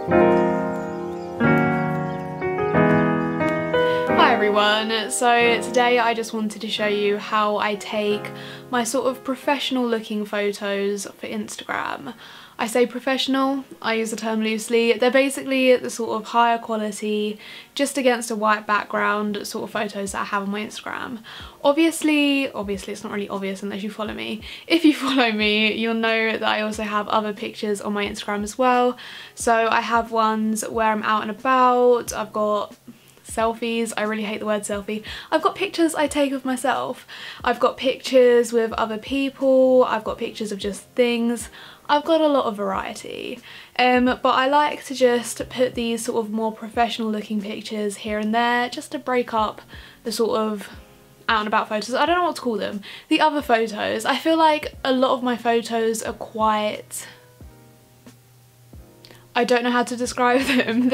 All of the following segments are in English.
Hi everyone, so today I just wanted to show you how I take my sort of professional looking photos for Instagram. I say professional, I use the term loosely. They're basically the sort of higher quality, just against a white background sort of photos that I have on my Instagram. Obviously it's not really obvious unless you follow me. If you follow me, you'll know that I also have other pictures on my Instagram as well. So I have ones where I'm out and about, I've got selfies. I really hate the word selfie. I've got pictures I take of myself. I've got pictures with other people. I've got pictures of just things. I've got a lot of variety. But I like to just put these sort of more professional looking pictures here and there just to break up the sort of out and about photos. I don't know what to call them. The other photos. I feel like a lot of my photos are quite... I don't know how to describe them.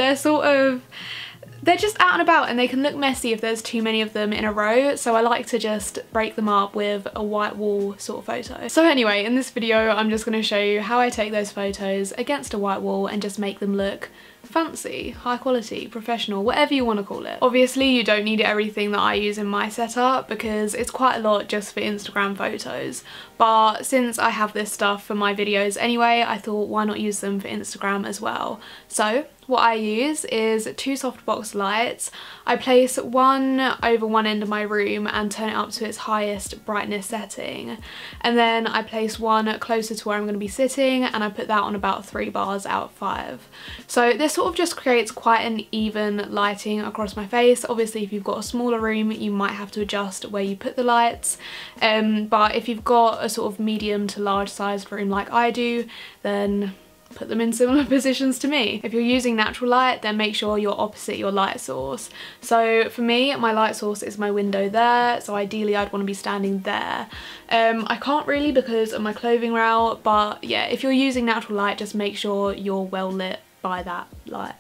They're just out and about and they can look messy if there's too many of them in a row, so I like to just break them up with a white wall sort of photo. So anyway, in this video I'm just going to show you how I take those photos against a white wall and just make them look fancy, high quality, professional, whatever you want to call it. Obviously you don't need everything that I use in my setup because it's quite a lot just for Instagram photos, but since I have this stuff for my videos anyway, I thought why not use them for Instagram as well. So what I use is two softbox lights. I place one over one end of my room and turn it up to its highest brightness setting, and then I place one closer to where I'm going to be sitting and I put that on about 3 bars out of 5. So this sort of just creates quite an even lighting across my face. Obviously if you've got a smaller room you might have to adjust where you put the lights, but if you've got a sort of medium to large sized room like I do, then put them in similar positions to me. If you're using natural light, then make sure you're opposite your light source. So for me, my light source is my window there, so ideally I'd want to be standing there. I can't really because of my clothing rail, but yeah, if you're using natural light, just make sure you're well lit by that light.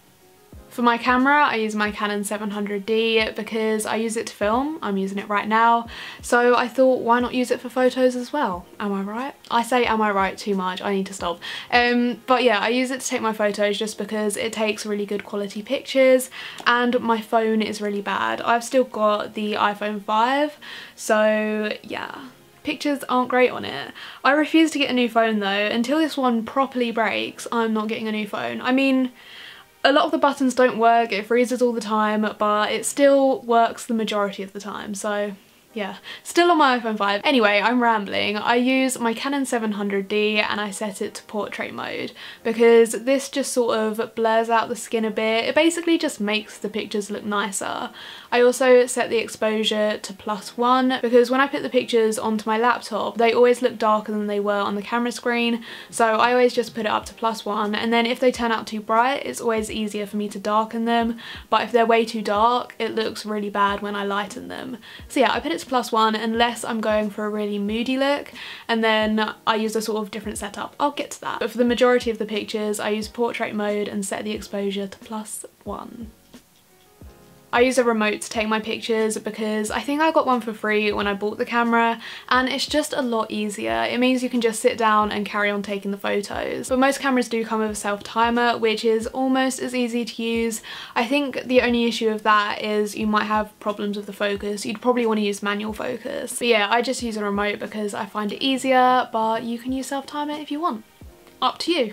For my camera, I use my Canon 700D because I use it to film. I'm using it right now. So I thought, why not use it for photos as well? Am I right? I say am I right too much. I need to stop. But yeah, I use it to take my photos just because it takes really good quality pictures and my phone is really bad. I've still got the iPhone 5, so yeah. Pictures aren't great on it. I refuse to get a new phone though. Until this one properly breaks, I'm not getting a new phone. I mean, a lot of the buttons don't work, it freezes all the time, but it still works the majority of the time, so yeah. Still on my iPhone 5. Anyway, I'm rambling. I use my Canon 700D and I set it to portrait mode because this just sort of blurs out the skin a bit. It basically just makes the pictures look nicer. I also set the exposure to +1 because when I put the pictures onto my laptop, they always look darker than they were on the camera screen, so I always just put it up to +1, and then if they turn out too bright, it's always easier for me to darken them, but if they're way too dark, it looks really bad when I lighten them. So yeah, I put it to +1 unless I'm going for a really moody look, and then I use a sort of different setup. I'll get to that. But for the majority of the pictures, I use portrait mode and set the exposure to +1. I use a remote to take my pictures because I think I got one for free when I bought the camera, and it's just a lot easier. It means you can just sit down and carry on taking the photos. But most cameras do come with a self-timer, which is almost as easy to use. I think the only issue of that is you might have problems with the focus. You'd probably want to use manual focus. But yeah, I just use a remote because I find it easier, but you can use self-timer if you want. Up to you.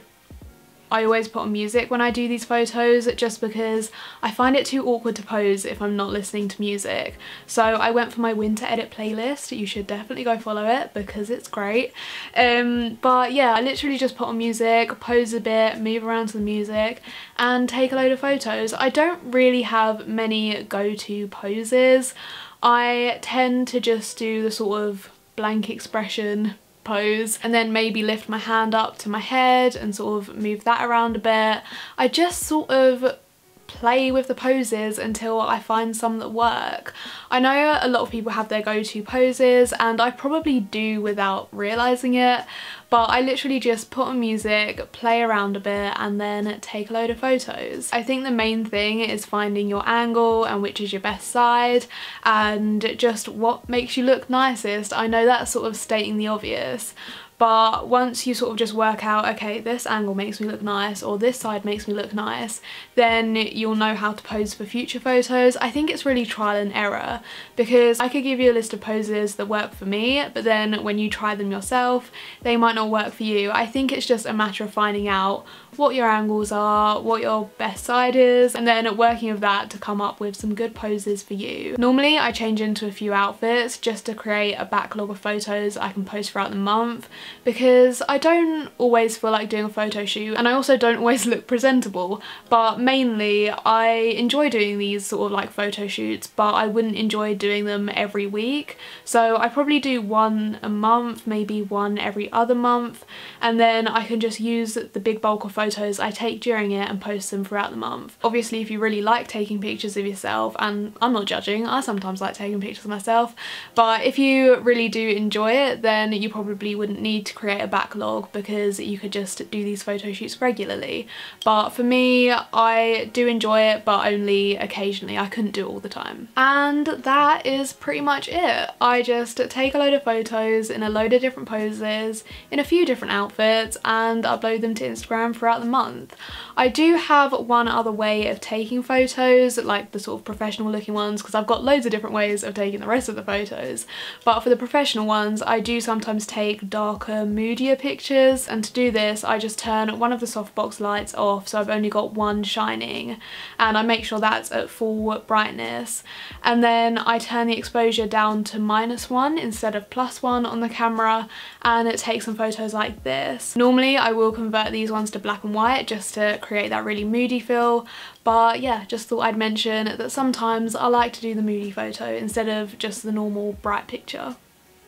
I always put on music when I do these photos just because I find it too awkward to pose if I'm not listening to music. So I went for my winter edit playlist. You should definitely go follow it because it's great. But yeah, I literally just put on music, pose a bit, move around to the music and take a load of photos. I don't really have many go-to poses. I tend to just do the sort of blank expression pose and then maybe lift my hand up to my head and sort of move that around a bit. I just sort of play with the poses until I find some that work. I know a lot of people have their go-to poses and I probably do without realising it, but I literally just put on music, play around a bit and then take a load of photos. I think the main thing is finding your angle and which is your best side and just what makes you look nicest. I know that's sort of stating the obvious, but once you sort of just work out, okay, this angle makes me look nice or this side makes me look nice, then you'll know how to pose for future photos. I think it's really trial and error, because I could give you a list of poses that work for me, but then when you try them yourself, they might not work for you. I think it's just a matter of finding out what your angles are, what your best side is, and then working with that to come up with some good poses for you. Normally I change into a few outfits just to create a backlog of photos I can post throughout the month, because I don't always feel like doing a photo shoot and I also don't always look presentable, but mainly I enjoy doing these sort of like photo shoots, but I wouldn't enjoy doing them every week. So I probably do one a month, maybe one every other month, and then I can just use the big bulk of photos I take during it and post them throughout the month. Obviously if you really like taking pictures of yourself, and I'm not judging, I sometimes like taking pictures of myself, but if you really do enjoy it, then you probably wouldn't need to create a backlog because you could just do these photo shoots regularly. But for me, I do enjoy it, but only occasionally. I couldn't do it all the time. And that is pretty much it. I just take a load of photos in a load of different poses in a few different outfits and upload them to Instagram throughout the month. I do have one other way of taking photos, like the sort of professional looking ones, because I've got loads of different ways of taking the rest of the photos, but for the professional ones I do sometimes take darker, moodier pictures, and to do this I just turn one of the softbox lights off so I've only got one shining, and I make sure that's at full brightness, and then I turn the exposure down to -1 instead of +1 on the camera, and it takes some photos like this. Normally I will convert these ones to black and white just to create that really moody feel, but yeah, just thought I'd mention that sometimes I like to do the moody photo instead of just the normal bright picture.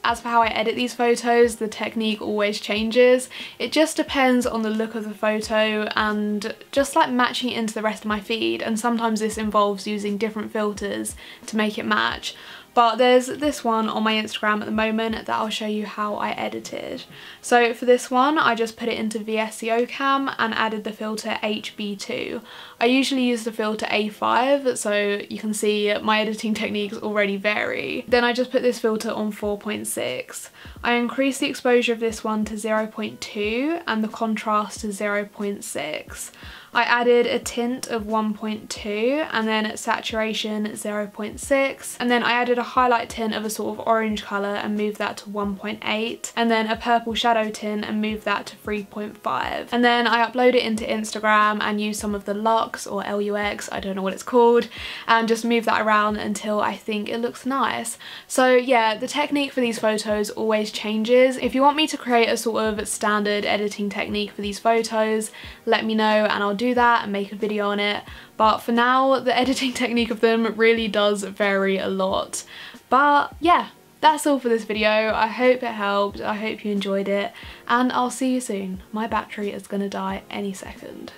As for how I edit these photos, the technique always changes. It just depends on the look of the photo and just like matching it into the rest of my feed, and sometimes this involves using different filters to make it match. But there's this one on my Instagram at the moment that I'll show you how I edited. So for this one, I just put it into VSCO Cam and added the filter HB2. I usually use the filter A5, so you can see my editing techniques already vary. Then I just put this filter on 4.6. I increased the exposure of this one to 0.2 and the contrast to 0.6. I added a tint of 1.2 and then saturation 0.6, and then I added a highlight tint of a sort of orange colour and moved that to 1.8, and then a purple shadow tint and moved that to 3.5. And then I upload it into Instagram and use some of the Lux or LUX, I don't know what it's called, and just move that around until I think it looks nice. So yeah, the technique for these photos always changes. If you want me to create a sort of standard editing technique for these photos, let me know and I'll do that and make a video on it. But for now, the editing technique of them really does vary a lot. But yeah, that's all for this video. I hope it helped, I hope you enjoyed it, and I'll see you soon. My battery is gonna die any second.